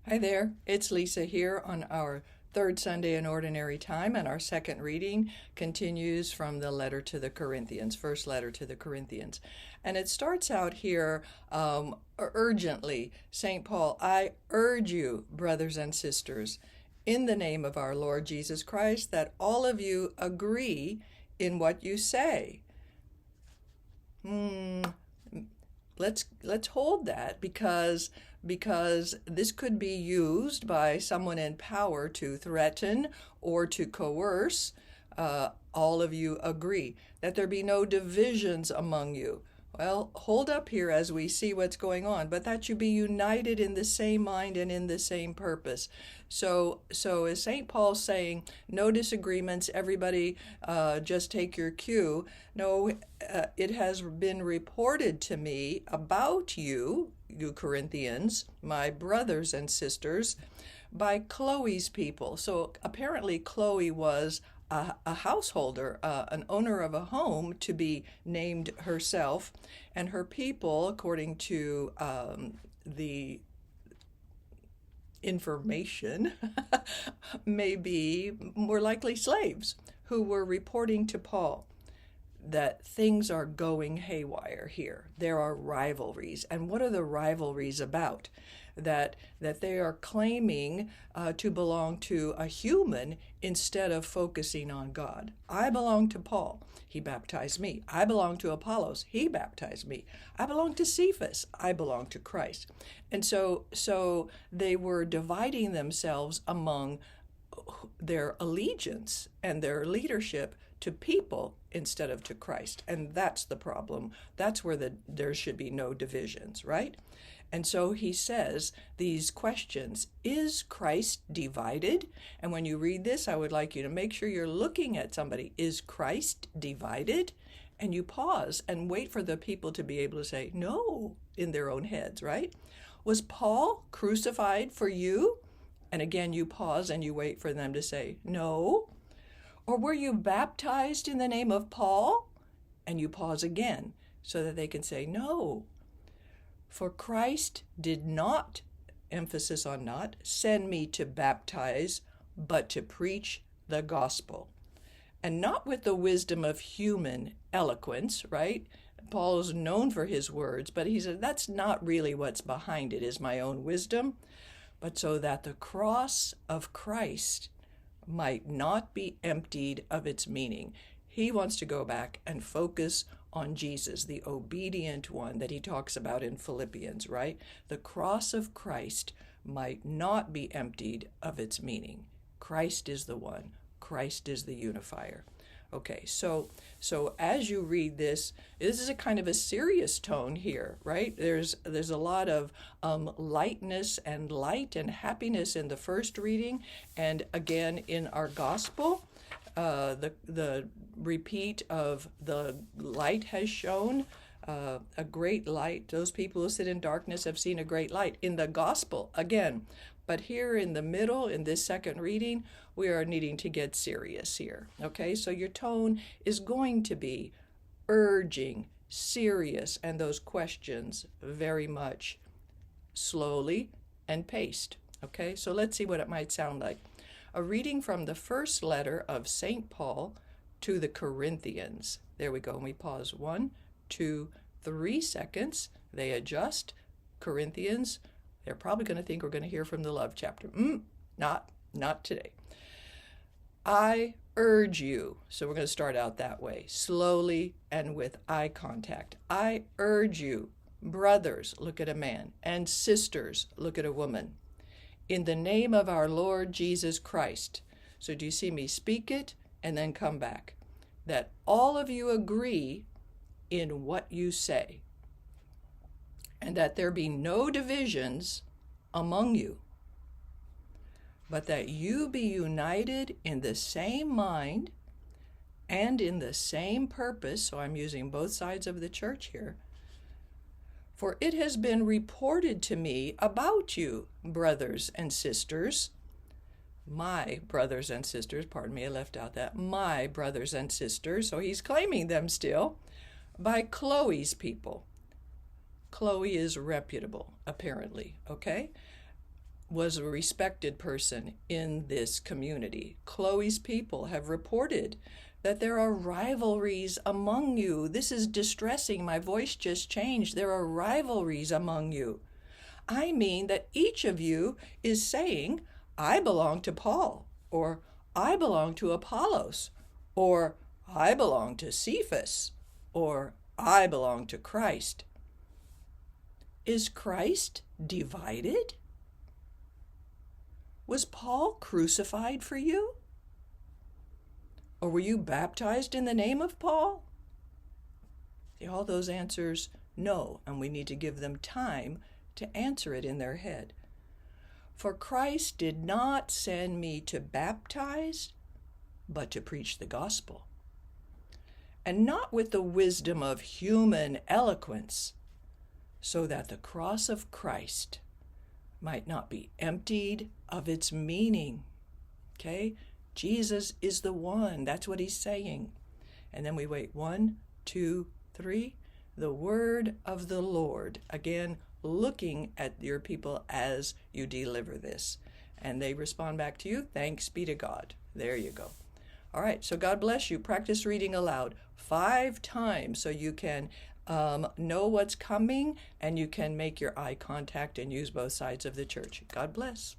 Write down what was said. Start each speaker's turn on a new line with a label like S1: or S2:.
S1: Hi there, it's Lisa here on our third Sunday in Ordinary Time, and our second reading continues from the letter to the Corinthians, first letter to the Corinthians. And it starts out here urgently. St. Paul, I urge you, brothers and sisters, in the name of our Lord Jesus Christ, that all of you agree in what you say. Let's hold that because this could be used by someone in power to threaten or to coerce. All of you agree that there be no divisions among you. Well, hold up here as we see what's going on, but that you be united in the same mind and in the same purpose. So is St. Paul saying, no disagreements, everybody just take your cue? No, it has been reported to me about you, you Corinthians, my brothers and sisters, by Chloe's people. So apparently Chloe was a householder, an owner of a home to be named herself, and her people, according to the information, may be more likely slaves who were reporting to Paul that things are going haywire here. There are rivalries. And what are the rivalries about? That they are claiming to belong to a human instead of focusing on God. I belong to Paul. He baptized me. I belong to Apollos. He baptized me. I belong to Cephas. I belong to Christ. And so they were dividing themselves among their allegiance and their leadership to people instead of to Christ. And that's the problem. That's where there should be no divisions, right? And so he says these questions, is Christ divided? And when you read this, I would like you to make sure you're looking at somebody. Is Christ divided? And you pause and wait for the people to be able to say no in their own heads, right? Was Paul crucified for you? And again, you pause and you wait for them to say no. Or were you baptized in the name of Paul? And you pause again so that they can say no. For Christ did not, emphasis on not, send me to baptize, but to preach the gospel. And not with the wisdom of human eloquence, right? Paul is known for his words, but he said that's not really what's behind it, is my own wisdom, but so that the cross of Christ might not be emptied of its meaning. He wants to go back and focus on Jesus, the obedient one that he talks about in Philippians, right? The cross of Christ might not be emptied of its meaning. Christ is the one. Christ is the unifier. Okay, so as you read this is a kind of a serious tone here, right? There's a lot of lightness and light and happiness in the first reading, and again in our gospel, the repeat of the light has shone, a great light. Those people who sit in darkness have seen a great light in the gospel again. But here in the middle, in this second reading, we are needing to get serious here. Okay, so your tone is going to be urging, serious, and those questions very much slowly and paced. Okay, so let's see what it might sound like. A reading from the first letter of St. Paul to the Corinthians. There we go. And we pause 1, 2, 3 seconds. They adjust. Corinthians. They're probably going to think we're going to hear from the love chapter. Not today. I urge you. So we're going to start out that way, slowly and with eye contact. I urge you, brothers, look at a man, and sisters, look at a woman, in the name of our Lord Jesus Christ. So do you see me speak it and then come back? That all of you agree in what you say, and that there be no divisions among you, but that you be united in the same mind and in the same purpose. So I'm using both sides of the church here. For it has been reported to me about you, brothers and sisters, my brothers and sisters, pardon me, I left out that, my brothers and sisters, so he's claiming them still, by Chloe's people. Chloe is reputable, apparently, okay? was a respected person in this community. Chloe's people have reported that there are rivalries among you. This is distressing. My voice just changed. There are rivalries among you. I mean that each of you is saying, I belong to Paul, or I belong to Apollos, or I belong to Cephas, or I belong to Christ. Is Christ divided? Was Paul crucified for you? Or were you baptized in the name of Paul? See, all those answers, no, and we need to give them time to answer it in their head. For Christ did not send me to baptize, but to preach the gospel. And not with the wisdom of human eloquence, so that the cross of Christ might not be emptied of its meaning. Okay? Jesus is the one. That's what he's saying. And then we wait 1, 2, 3. The word of the Lord. Again, looking at your people as you deliver this. And they respond back to you, thanks be to God. There you go. All right, so God bless you. Practice reading aloud 5 times so you can know what's coming and you can make your eye contact and use both sides of the church. God bless.